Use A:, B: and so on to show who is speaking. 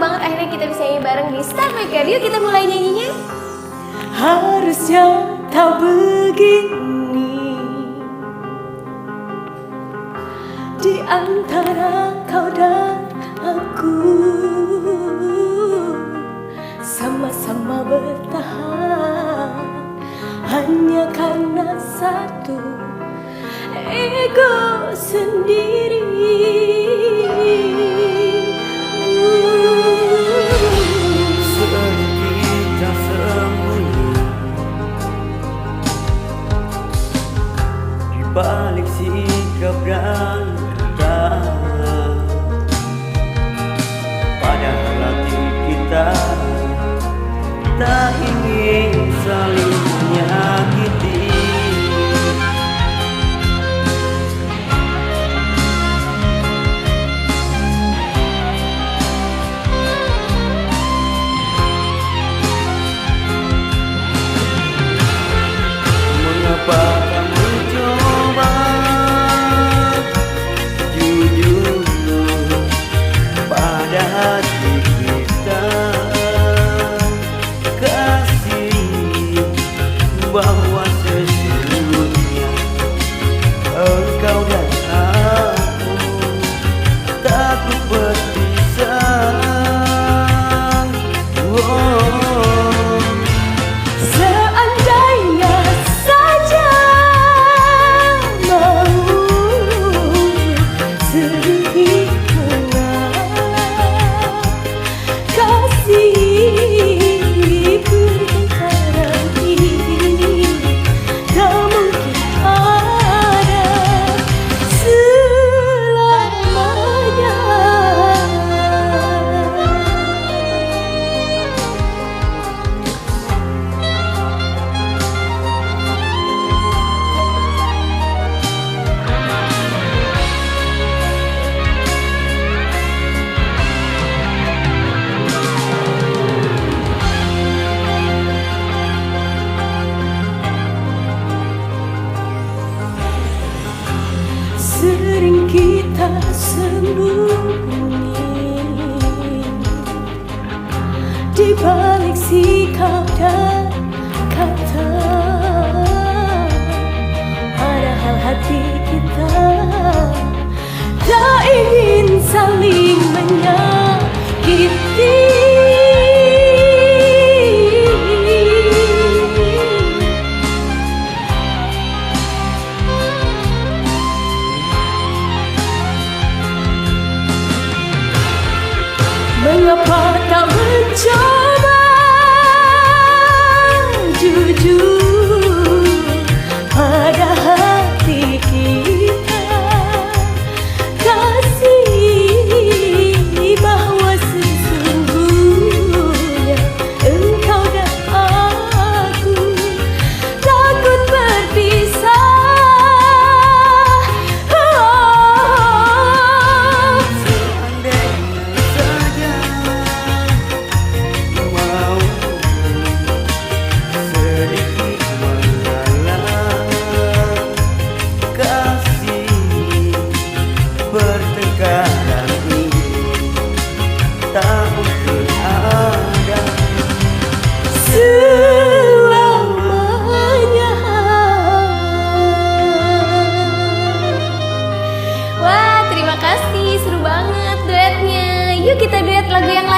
A: banget akhirnya kita bisa nyanyi bareng di Star Maker. Yuk kita mulai nyanyinya.
B: Harusnya tak begini di antara kau dan aku, sama-sama bertahan hanya karena satu ego sendiri.
C: Sering kita sembunyi di balik sikap dan kata, padahal hati kita tak ingin saling menyakiti. Mengapa kamu coba jujur pada hati kita, kasih bahwa sesungguhnya engkau dan aku takut berpisah.
B: Seandainya saja mau sedikit kenal kasih pertengkaran ini tak mungkin ada selamanya. Sering kita sembunyi di balik sikap dan kata, padahal hati kita tak ingin saling menyakiti. Mengapa tak mencoba jujur pada hati kita, kasih bahwa sesungguhnya engkau dan aku takut berpisah.
C: Pertengkaran ini tak mungkin ada
B: Selamanya.
A: Wah terima kasih, seru banget duetnya. Yuk kita duet lagu yang